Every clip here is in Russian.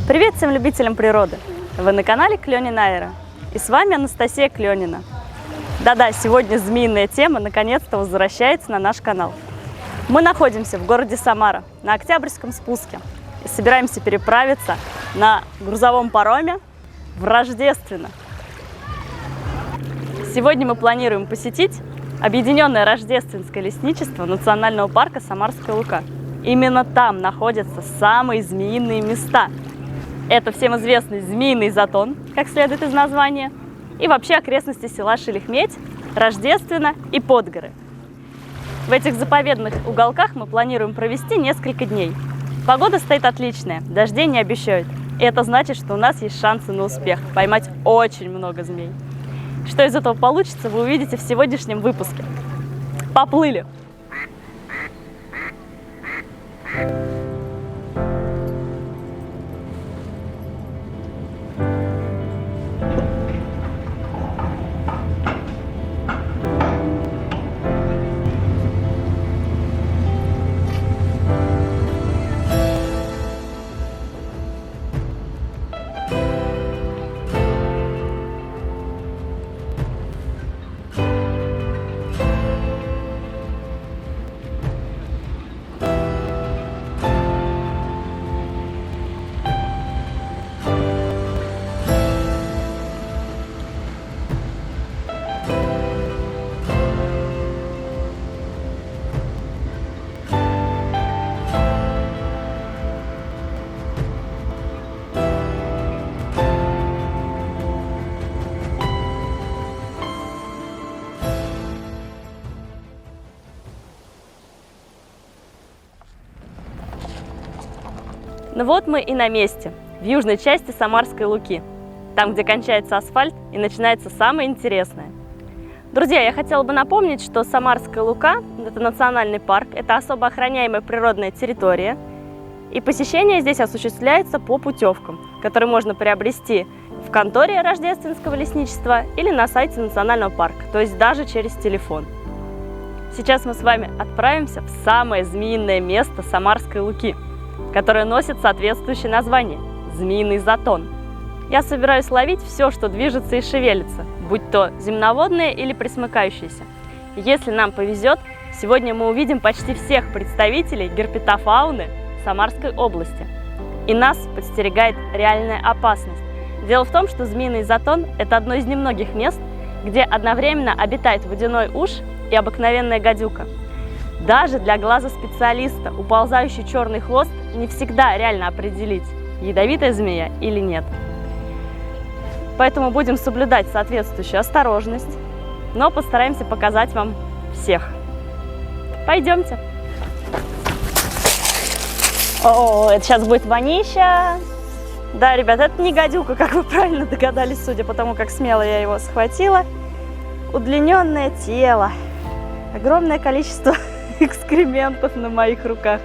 Привет всем любителям природы! Вы на канале Клёнина Айра. И с вами Анастасия Клёнина. Да-да, сегодня змеиная тема наконец-то возвращается на наш канал. Мы находимся в городе Самара на Октябрьском спуске и собираемся переправиться на грузовом пароме в Рождественно. Сегодня мы планируем посетить Объединенное рождественское лесничество Национального парка Самарская Лука. Именно там находятся самые змеиные места. Это всем известный Змеиный Затон, как следует из названия, и вообще окрестности села Шелихметь, Рождественно и Подгоры. В этих заповедных уголках мы планируем провести несколько дней. Погода стоит отличная, дождей не обещают. И это значит, что у нас есть шансы на успех – поймать очень много змей. Что из этого получится, вы увидите в сегодняшнем выпуске. Поплыли! Ну вот мы и на месте, в южной части Самарской Луки, там, где кончается асфальт и начинается самое интересное. Друзья, я хотела бы напомнить, что Самарская Лука – это национальный парк, это особо охраняемая природная территория, и посещение здесь осуществляется по путевкам, которые можно приобрести в конторе Рождественского лесничества или на сайте национального парка, то есть даже через телефон. Сейчас мы с вами отправимся в самое змеиное место Самарской Луки, которое носит соответствующее название – Змеиный Затон. Я собираюсь ловить все, что движется и шевелится, будь то земноводное или пресмыкающееся. Если нам повезет, сегодня мы увидим почти всех представителей герпетофауны Самарской области. И нас подстерегает реальная опасность. Дело в том, что Змеиный Затон – это одно из немногих мест, где одновременно обитает водяной уж и обыкновенная гадюка. Даже для глаза специалиста уползающий черный хвост не всегда реально определить, ядовитая змея или нет. Поэтому будем соблюдать соответствующую осторожность, но постараемся показать вам всех. Пойдемте. О, это сейчас будет вонища. Да, ребят, это не гадюка, как вы правильно догадались, судя по тому, как смело я его схватила. Удлиненное тело, огромное количество экскрементов на моих руках.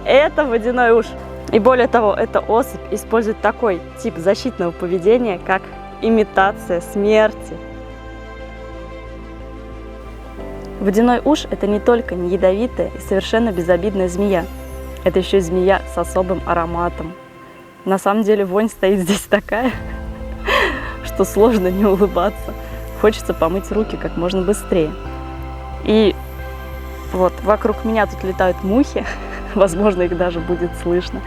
Это водяной уж. И более того, эта особь использует такой тип защитного поведения, как имитация смерти. Водяной уж – это не только не ядовитая и совершенно безобидная змея. Это еще и змея с особым ароматом. На самом деле вонь стоит здесь такая, что сложно не улыбаться. Хочется помыть руки как можно быстрее. И вот вокруг меня тут летают мухи, возможно, их даже будет слышно.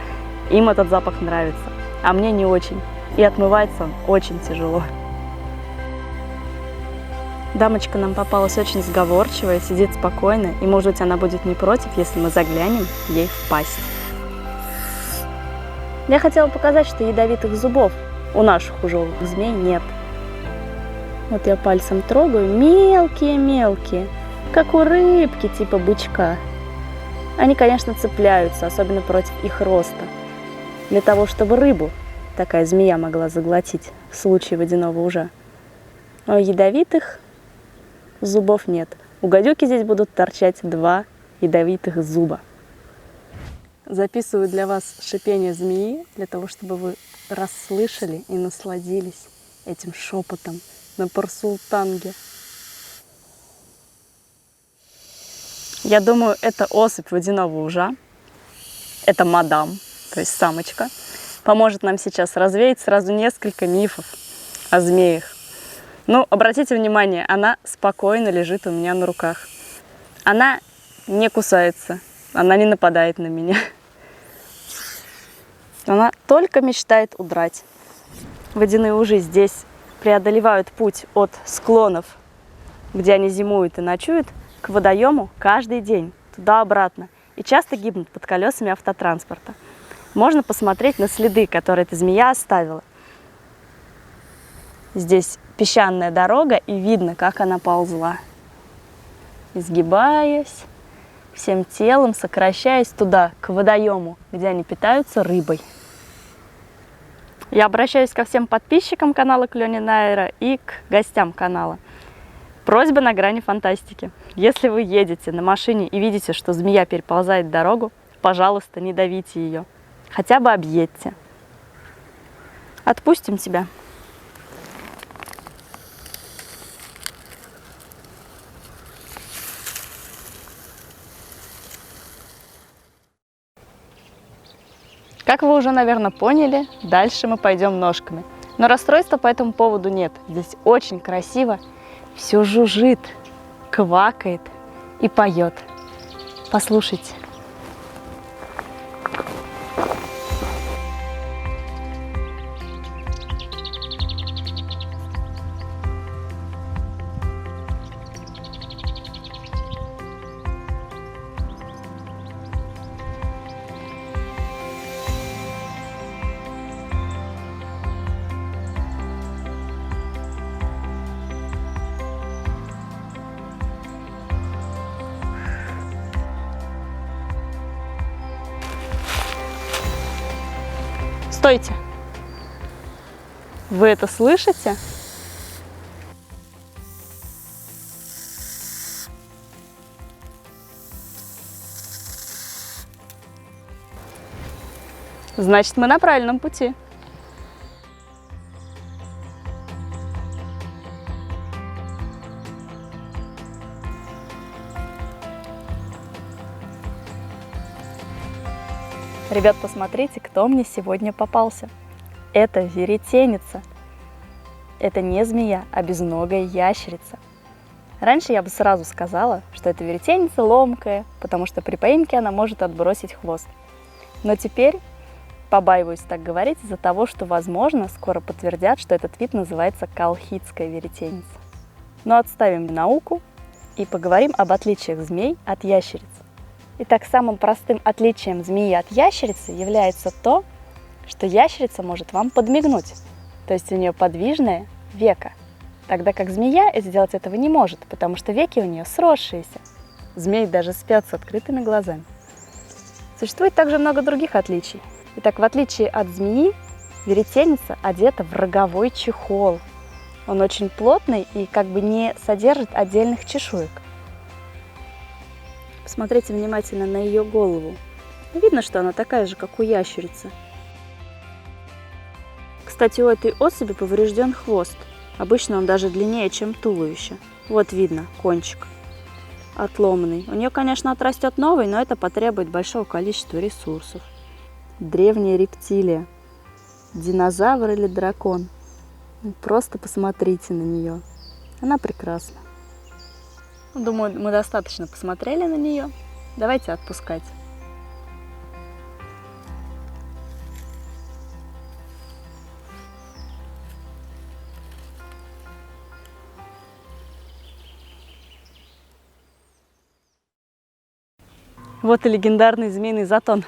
Им этот запах нравится, а мне не очень. И отмывается он очень тяжело. Дамочка нам попалась очень сговорчивая, сидит спокойно, и, может быть, она будет не против, если мы заглянем ей в пасть. Я хотела показать, что ядовитых зубов у наших ужовых змей нет. Вот я пальцем трогаю, мелкие-мелкие, как у рыбки типа бычка. Они, конечно, цепляются, особенно против их роста, для того, чтобы рыбу такая змея могла заглотить в случае водяного ужа. Но ядовитых зубов нет. У гадюки здесь будут торчать 2 ядовитых зуба. Записываю для вас шипение змеи, для того, чтобы вы расслышали и насладились этим шепотом на парсултанге. Я думаю, это особь водяного ужа. Это мадам, то есть самочка. поможет нам сейчас развеять сразу несколько мифов о змеях. Ну, обратите внимание, она спокойно лежит у меня на руках. Она не кусается, она не нападает на меня. Она только мечтает удрать. Водяные ужи здесь преодолевают путь от склонов, где они зимуют и ночуют, к водоему каждый день, туда-обратно. И часто гибнут под колесами автотранспорта. Можно посмотреть на следы, которые эта змея оставила. Здесь песчаная дорога, и видно, как она ползла. Изгибаясь, всем телом сокращаясь туда, к водоему, где они питаются рыбой. Я обращаюсь ко всем подписчикам канала Клёни Найра и к гостям канала. Просьба на грани фантастики. Если вы едете на машине и видите, что змея переползает дорогу, пожалуйста, не давите ее. Хотя бы объедьте. Отпустим тебя. Как вы уже, наверное, поняли, дальше мы пойдем ножками. Но расстройства по этому поводу нет. Здесь очень красиво. Все жужжит, квакает и поет. Послушайте. Стойте! Вы это слышите? Значит, мы на правильном пути. Ребят, посмотрите, кто мне сегодня попался. Это веретеница. Это не змея, а безногая ящерица. Раньше я бы сразу сказала, что это веретеница ломкая, потому что при поимке она может отбросить хвост. Но теперь побаиваюсь так говорить из-за того, что, возможно, скоро подтвердят, что этот вид называется колхидская веретеница. Но отставим науку и поговорим об отличиях змей от ящериц. Итак, самым простым отличием змеи от ящерицы является то, что ящерица может вам подмигнуть, то есть у нее подвижное веко, тогда как змея сделать этого не может, потому что веки у нее сросшиеся. Змеи даже спят с открытыми глазами. Существует также много других отличий. Итак, в отличие от змеи, веретеница одета в роговой чехол. Он очень плотный и как бы не содержит отдельных чешуек. Посмотрите внимательно на ее голову. Видно, что она такая же, как у ящерицы. Кстати, у этой особи поврежден хвост. Обычно он даже длиннее, чем туловище. Вот видно, кончик отломанный. У нее, конечно, отрастет новый, но это потребует большого количества ресурсов. Древняя рептилия. Динозавр или дракон. Просто посмотрите на нее. Она прекрасна. Думаю, мы достаточно посмотрели на нее. Давайте отпускать. Вот и легендарный змеиный затон.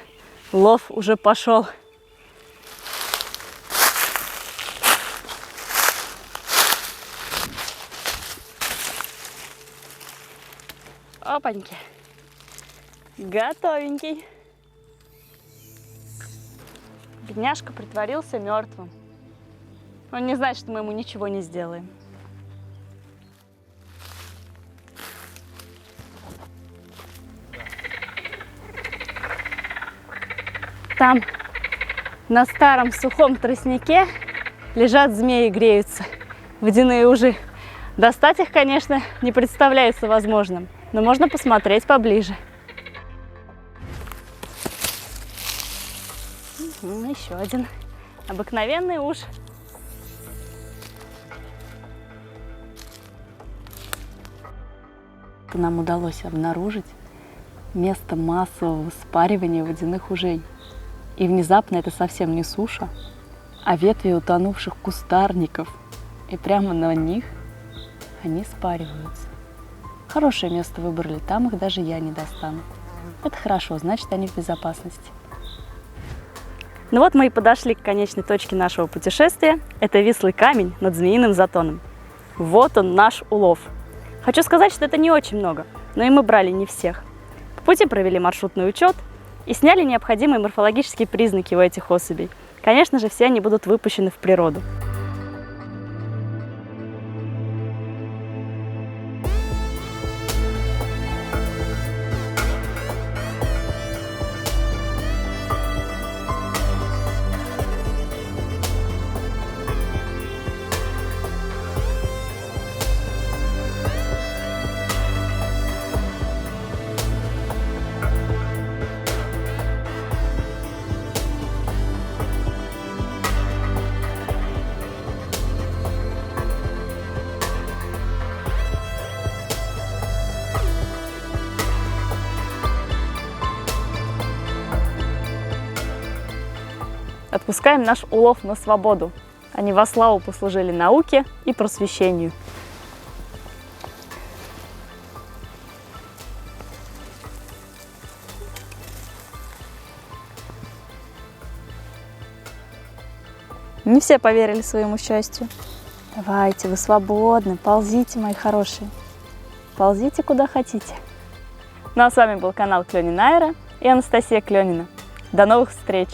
Лов уже пошел. Опаньки. Готовенький. Бедняжка притворился мертвым. Он не знает, что мы ему ничего не сделаем. Там на старом сухом тростнике лежат змеи и греются. Водяные ужи. Достать их, конечно, не представляется возможным, но можно посмотреть поближе. Еще один. Обыкновенный уж. Нам удалось обнаружить место массового спаривания водяных ужей. И внезапно это совсем не суша, а ветви утонувших кустарников. И прямо на них они спариваются. Хорошее место выбрали, там их даже я не достану. Это хорошо, значит, они в безопасности. Ну вот мы и подошли к конечной точке нашего путешествия. Это Вислый камень над Змеиным затоном. Вот он, наш улов. Хочу сказать, что это не очень много, но и мы брали не всех. По пути провели маршрутный учет и сняли необходимые морфологические признаки у этих особей. Конечно же, все они будут выпущены в природу. Отпускаем наш улов на свободу. Они во славу послужили науке и просвещению. Не все поверили своему счастью. Давайте, вы свободны, ползите, мои хорошие. Ползите куда хотите. Ну а с вами был канал Клёнина Айра и Анастасия Клёнина. До новых встреч!